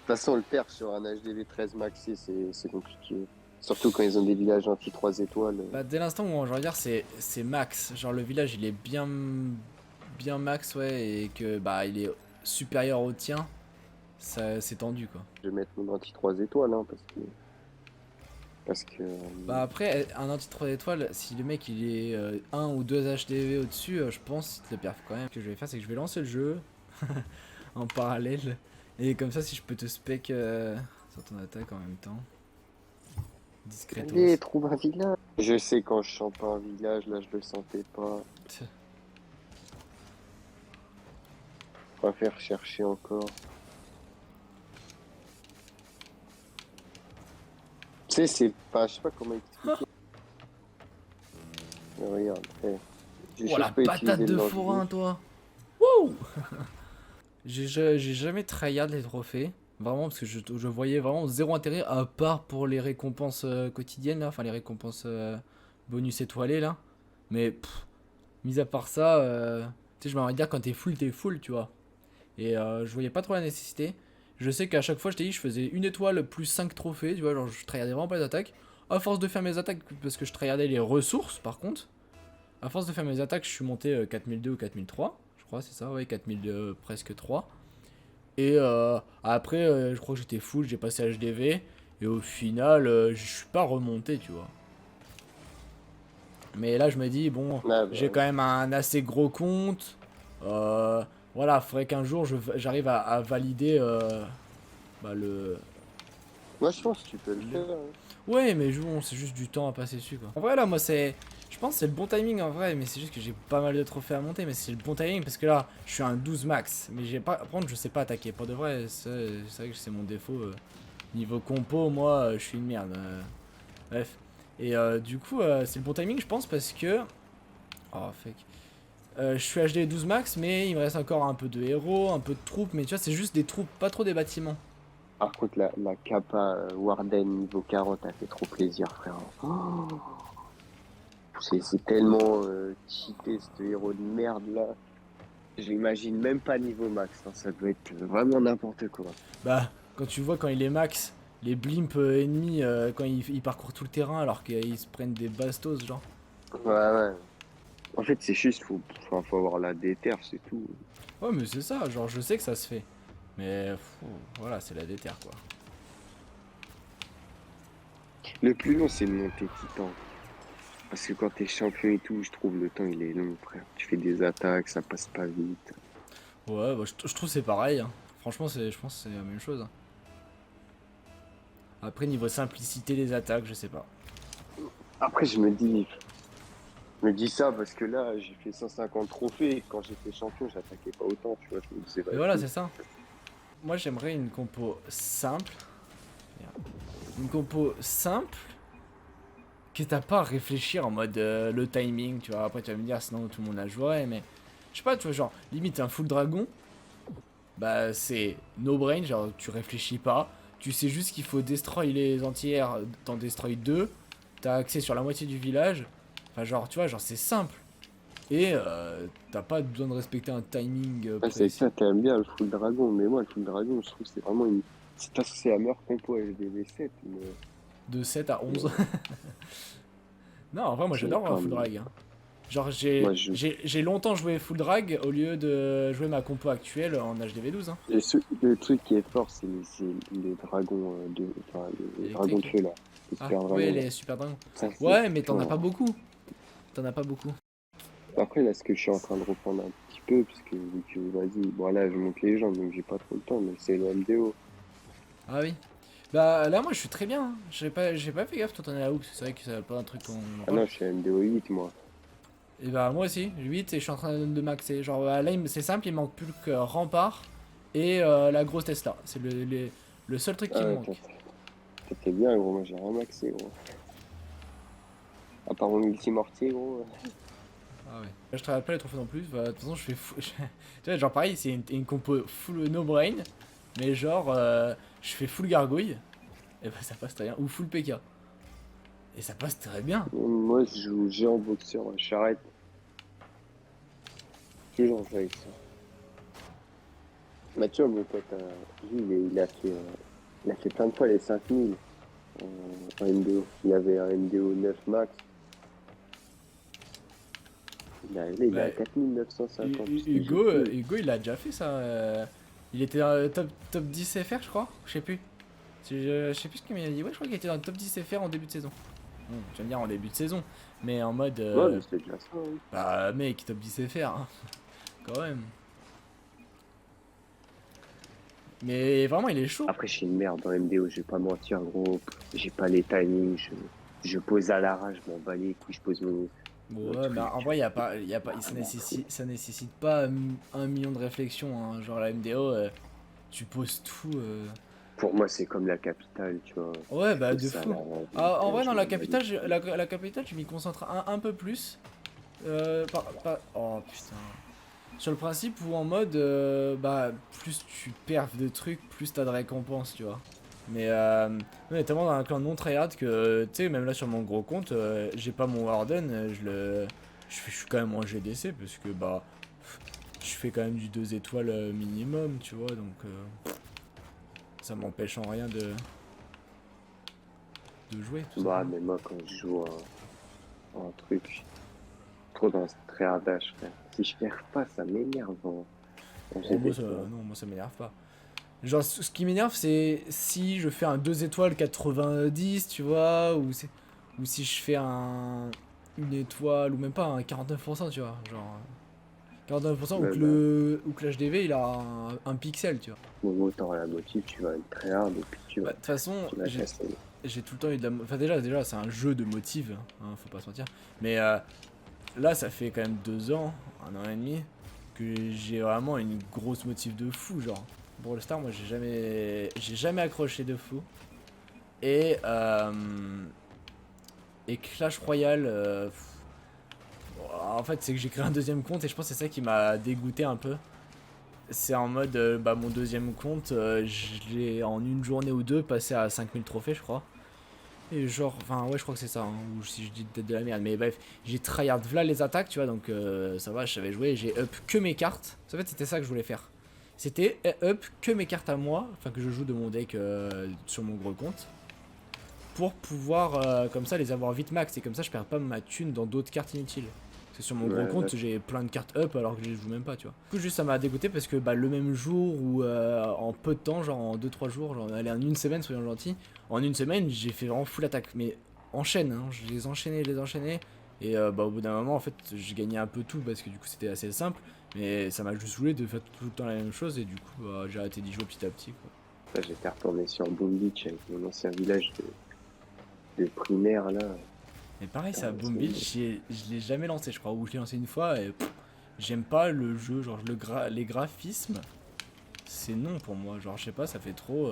façon, le perf sur un HDV 13 maxi, c'est compliqué. Surtout quand ils ont des villages anti 3 étoiles. Bah, dès l'instant où, je veux dire, c'est max. Genre, le village, il est bien max, ouais, et que, bah, il est supérieur au tien. Ça, c'est tendu, quoi. Je vais mettre mon anti 3 étoiles, hein, parce que Bah, après, un anti 3 étoiles, si le mec, il est 1 ou 2 HDV au-dessus, je pense qu'il te le perf quand même. Ce que je vais faire, c'est que je vais lancer le jeu en parallèle. Et comme ça, si je peux te spec sur ton attaque en même temps. allez, Discretos. trouve un village. Je sais quand je sens pas un village, là, je le sentais pas. Je préfère chercher encore. Tu sais, c'est pas, je sais pas comment expliquer. Mais regarde, j'ai Oh la juste pas patate utilisé le de lance-bouche. forain, toi! Wouh! J'ai jamais tryhard les trophées. Vraiment, parce que je voyais vraiment zéro intérêt à part pour les récompenses quotidiennes, là. Enfin, les récompenses bonus étoilées, là. Mais, mis à part ça, tu sais, je m'aimerais dire quand t'es full, tu vois. Et je voyais pas trop la nécessité. Je sais qu'à chaque fois, je t'ai dit, je faisais une étoile plus 5 trophées, tu vois. Genre, je tryhardais vraiment pas les attaques. À force de faire mes attaques, parce que je tryhardais les ressources, par contre. À force de faire mes attaques, je suis monté 4002 ou 4003. Je crois, c'est ça, ouais, 4002, presque 3. Et après, je crois que j'étais full, j'ai passé HDV. Et au final, je suis pas remonté, tu vois. Mais là, je me dis, bon, Ah, j'ai bah, quand même un assez gros compte. Voilà, faudrait qu'un jour j'arrive à valider bah, moi, je pense que tu peux le le. faire, hein. Ouais, mais bon, c'est juste du temps à passer dessus, quoi. En vrai, là, moi, c'est. Je pense que c'est le bon timing en vrai, mais c'est juste que j'ai pas mal de trophées à monter, mais c'est le bon timing parce que là, je suis un 12 max, mais j'ai pas. Par contre, je sais pas attaquer. Pour de vrai, c'est vrai que c'est mon défaut. Niveau compo, moi, je suis une merde. Bref. Et du coup, c'est le bon timing, je pense, parce que. Oh, fake. Je suis HD 12 max, mais il me reste encore un peu de héros, un peu de troupes, mais tu vois, c'est juste des troupes, pas trop des bâtiments. Par contre, la Kappa Warden niveau 40 a fait trop plaisir, frère. Oh, c'est tellement cheaté, ce héros de merde là. Je l'imagine même pas niveau max, hein. Ça doit être vraiment n'importe quoi. Bah, quand tu vois quand il est max, les blimps ennemis, quand ils parcourent tout le terrain alors qu'ils se prennent des bastos, genre. Ouais, ouais. En fait, c'est juste, faut avoir la déter, c'est tout. Ouais, mais c'est ça, genre, je sais que ça se fait. Mais, voilà, c'est la déterre, quoi. Le plus long, c'est de monter titan. Parce que quand t'es champion et tout, je trouve le temps il est long, frère. Tu fais des attaques, ça passe pas vite. Ouais, bah, je trouve c'est pareil, hein. Franchement, je pense que c'est la même chose, hein. Après, niveau simplicité des attaques, je sais pas. Après, je me dis ça parce que là, j'ai fait 150 trophées. Et quand j'étais champion, j'attaquais pas autant, tu vois. Je me disais, Mais voilà, vas-y. c'est ça. Moi, j'aimerais une compo simple. Une compo simple que t'as pas à réfléchir en mode le timing, tu vois. Après, tu vas me dire, sinon tout le monde la jouerait, mais je sais pas, tu vois, genre, limite un full dragon, bah c'est no brain, genre, tu réfléchis pas. Tu sais juste qu'il faut destroy les entières, t'en destroy 2, t'as accès sur la moitié du village. Enfin, genre, tu vois, genre, c'est simple. Et t'as pas besoin de respecter un timing Ah, c'est précis. ça, t'aimes bien le full dragon. Mais moi, le full dragon, je trouve que c'est vraiment une. C'est parce que c'est la meilleure compo HDV7, De 7 à 11. mais Non, en vrai, moi c'est j'adore pas. full drag, hein. Genre, Moi, je. j'ai longtemps joué full drag au lieu de jouer ma compo actuelle en HDV12, hein. Le truc qui est fort, c'est les dragons enfin, les dragons de Électrique, là. feu là, les Ah, super oui, dragons là. les super dragons. Ça, c'est Ouais, mais t'en as pas fort. beaucoup. T'en as pas beaucoup. Après, là, ce que je suis en train de reprendre un petit peu, parce que, vu que vas-y, bon, là, je monte les gens, donc j'ai pas trop le temps, mais c'est le MDO. Ah oui. Bah là, moi je suis très bien, hein. J'ai pas fait gaffe, toi t'en es là où, parce que c'est vrai que c'est pas un truc qu'on en Ah parle. non, je suis MDO 8, moi. Et bah moi aussi, 8 et je suis en train de maxer. Genre là, c'est simple, il manque plus que Rempart et la grosse Tesla. C'est le seul truc qui Ah me ouais, manque. t'es bien, gros, moi j'ai rien maxé, gros. À part mon multimortier, gros. Ah ouais. Là, je travaille pas les trophées non plus. Bah, de toute façon, je fais Tu vois, genre pareil, c'est une compo full no brain. Mais genre, je fais full gargouille. Et bah ça passe très bien. Ou full PK. Et ça passe très bien. Moi, je joue géant boxeur à charrette. Toujours avec ça. Bah, tu vois, mon pote, lui, il a fait plein de fois les 5000 en MDO. Il avait un MDO 9 max. Il est Bah, à 4950. C'était Hugo, GG. Hugo, il a déjà fait ça. Il était dans le top 10 FR, je crois. Je sais plus. Je sais plus ce qu'il m'a dit. Ouais, je crois qu'il était dans le top 10 FR en début de saison. Bon, tu vas me dire en début de saison. Mais en mode. Ouais, mais c'était déjà ça, hein. Bah, mec, top 10 FR, hein, quand même. Mais vraiment, il est chaud. Après, je suis une merde dans MDO, je vais pas mentir, gros. J'ai pas les timings. Je pose à l'arrache, je m'en bats les couilles, je pose mon Ouais, mais truc. en vrai, y a pas, ça nécessite pas 1 million de réflexions, hein. Genre la MDO, tu poses tout. Pour moi, c'est comme la capitale, tu vois. Ouais, Je bah pose de ça à fou. l'arrache, Ah, en vrai, je dans la m'en bats les capitale, couilles. la capitale, je m'y concentre un peu plus. Oh putain. Sur le principe où en mode, bah, plus tu perfs de trucs, plus t'as de récompenses, tu vois. Mais on est tellement dans un clan non tryhard que, tu sais, même là sur mon gros compte, j'ai pas mon Warden, je suis quand même en GDC parce que, bah, je fais quand même du 2 étoiles minimum, tu vois, donc ça m'empêche en rien de jouer, tout Bah, simplement. mais moi, quand je joue un truc, trop dans ce tryhardage, frère. Si je perds pas, ça m'énerve en Oh, moi, ça, GDC, hein. non, moi ça m'énerve pas. Genre, ce qui m'énerve, c'est si je fais un 2 étoiles 90, tu vois, ou si je fais une étoile, ou même pas un 49%, tu vois. Genre, 49% Ouais, bah, ou que l'HDV il a un pixel, tu vois. au moment où t'auras la motive, tu vas être tryhard et puis Bah, de toute façon, tu vas casser. j'ai tout le temps eu de la. Enfin, déjà c'est un jeu de motive, hein, faut pas se mentir. Mais là, ça fait quand même 2 ans, 1 an et demi, que j'ai vraiment une grosse motive de fou, genre. Brawl Stars, moi j'ai jamais accroché de fou. Et, euh, et Clash Royale, en fait, c'est que j'ai créé un deuxième compte et je pense que c'est ça qui m'a dégoûté un peu. C'est en mode, bah, mon deuxième compte, je l'ai en une journée ou deux passé à 5000 trophées, je crois. Et genre, enfin, ouais, je crois que c'est ça, hein, ou si je dis peut-être de la merde, mais bref, j'ai tryhard v'là les attaques, tu vois, donc ça va, je savais jouer, j'ai up que mes cartes. En fait, c'était ça que je voulais faire. C'était up que mes cartes à moi, enfin, que je joue de mon deck sur mon gros compte, pour pouvoir comme ça les avoir vite max et comme ça je perds pas ma thune dans d'autres cartes inutiles. Parce que sur mon gros Ouais, là, compte j'ai plein de cartes up alors que je les joue même pas, tu vois. Du coup juste ça m'a dégoûté parce que bah, le même jour ou en peu de temps, genre en 2 3 jours, genre allez en une semaine soyons gentils, en une semaine j'ai fait vraiment full attaque mais en chaîne, hein, je les enchaînais et bah, au bout d'un moment en fait j'ai gagné un peu tout parce que du coup c'était assez simple mais ça m'a juste saoulé de faire tout le temps la même chose et du coup bah, j'ai arrêté d'y jouer petit à petit quoi. là, j'étais retourné sur Boom Beach avec mon ancien village de primaire, là. Mais pareil, Putain, ça, laisse Boom Beach, tomber. je l'ai jamais lancé, je crois. Ou je l'ai lancé une fois et j'aime pas le jeu. Genre, les graphismes, c'est non pour moi. Genre, je sais pas, ça fait trop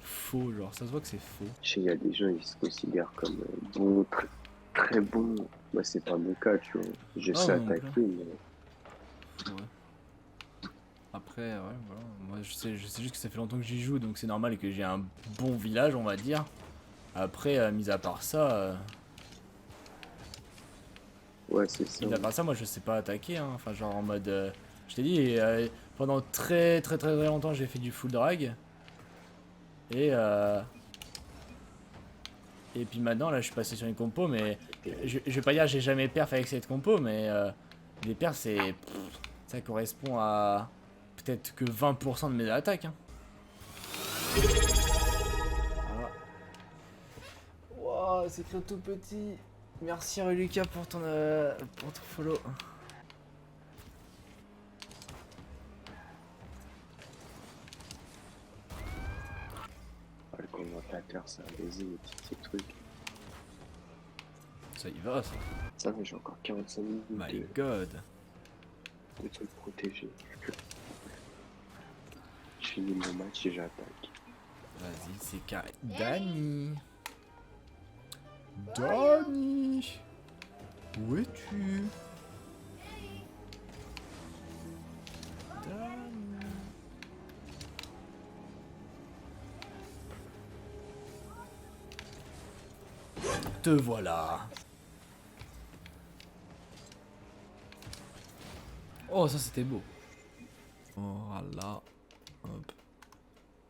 faux. Genre, ça se voit que c'est faux. Je sais, il y a des gens, ils se considèrent comme bons, très bons. Moi, c'est pas mon cas, tu vois. Je Ah, sais moi non plus. attaquer, mais Ouais. Après, ouais, voilà. Moi, je sais juste que ça fait longtemps que j'y joue, donc c'est normal que j'ai un bon village, on va dire. Après, mis à part ça, ouais, c'est ça. moi, je sais pas attaquer. Hein. Enfin, genre en mode, je t'ai dit, pendant très longtemps, j'ai fait du full drag. Et Et puis maintenant, là, je suis passé sur une compo, mais je vais pas dire j'ai jamais perf avec cette compo, mais les perfs, ça correspond à peut-être que 20% de mes attaques. Hein. Voilà. Wow, c'est écrit tout petit. Merci Lucas pour ton follow. Ah, le commentateur, c'est un baiser, ces trucs. Ça y va, ça. Ça, mais j'ai encore 45 minutes My god. de trucs protégés. Je finis mon match et j'attaque. Vas-y, c'est carré. Dani. Dani. Où es-tu? Dani. Te voilà. Oh, ça c'était beau. Oh là. Hop.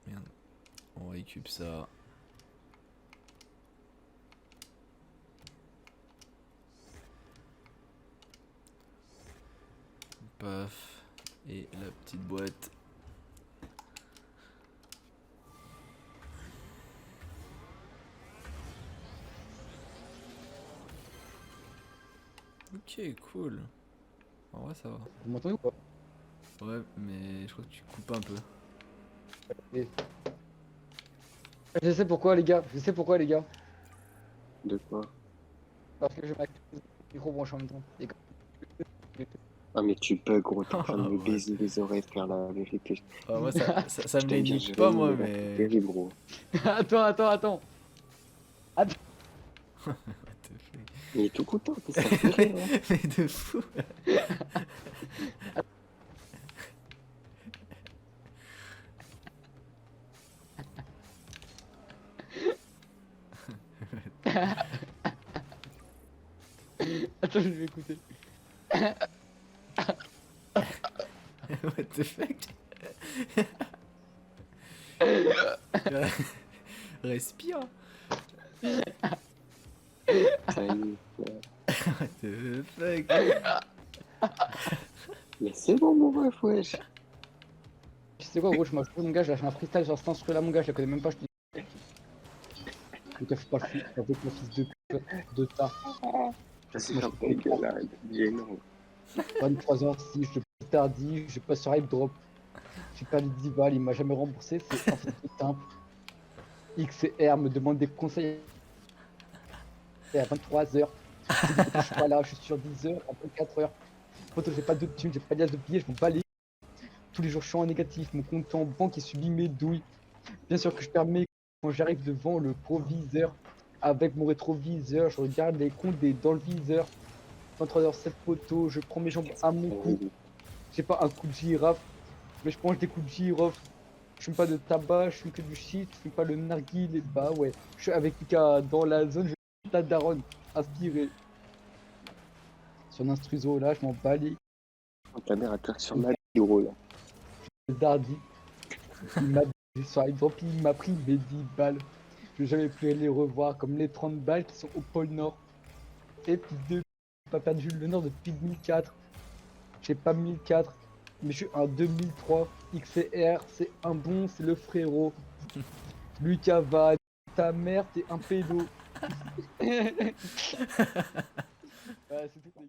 Merde. On récup ça. Paf. Et la petite boîte. Ok, cool. En vrai, ça va. Vous m'entendez ou pas? Ouais, mais je crois que tu coupes un peu. Et- Je sais pourquoi les gars, je sais pourquoi les gars. De quoi? Parce que je m'active le micro branché en même temps. Et comme- Ah, mais tu peux, gros, t'es en train de me Ouais. baiser les oreilles, frère, la vérité. Ah, moi, ça Je me t'aime les bien, nique pas, Jérémy, moi, mais là, t'es mais. terrible, gros. Attends. What the fuck. Il est tout content, ça fait rire, hein. Mais de fou. Attends, je vais écouter. What the fuck. Respire. Ça y est, ouais. What the fuck. Mais c'est bon, mon ref, wesh. Tu sais quoi, gros, je m'en fous, mon gars, je lâche un freestyle sur cet instru là, mon gars, je la connais même pas, je te dis. Ne te fais pas le fou, avec mon fils de pute, de ta. Vas-y, Moi, ferme ta gueule, arrête d'être gênant. 23h06, je passe tardi, je passe sur Hype Drop. J'ai perdu 10 balles, il m'a jamais remboursé, c'est un fils de timbre. XR me demande des conseils à 23h. Je suis pas là, je suis sur 10h, à 24h. Poto, j'ai pas de thunes, j'ai pas d'as de billets, je m'en bats les. Tous les jours, je suis en négatif, mon compte en banque est subit mes douilles. Bien sûr que je perds mes quand j'arrive devant le proviseur. Avec mon rétroviseur, je regarde les comptes dans le viseur. 23h07 poteau, je prends mes jambes à mon cou. J'ai pas un coup de girafe, mais je mange des coups de girofle. Je fume pas de tabac, je fume que du shit, je fume pas le narguil, et bah ouais. Je suis avec Pika dans la zone, je suis ta daronne, inspiré. Sur l'instruzo là, je m'en bats les Ta mère a twerk sur ma gros, là. dardi. Il m'a sur exemple, il m'a pris mes 10 balles. Je vais jamais plus les revoir, comme les 30 balles qui sont au pôle Nord. Et puis de j'ai pas perdu le Nord depuis 2004. J'ai pas 1004, mais je suis un 2003. XCR, c'est un bon, c'est le frérot. Lucas va, ta mère, t'es un pédo. Ouais, c'est tout, les gars.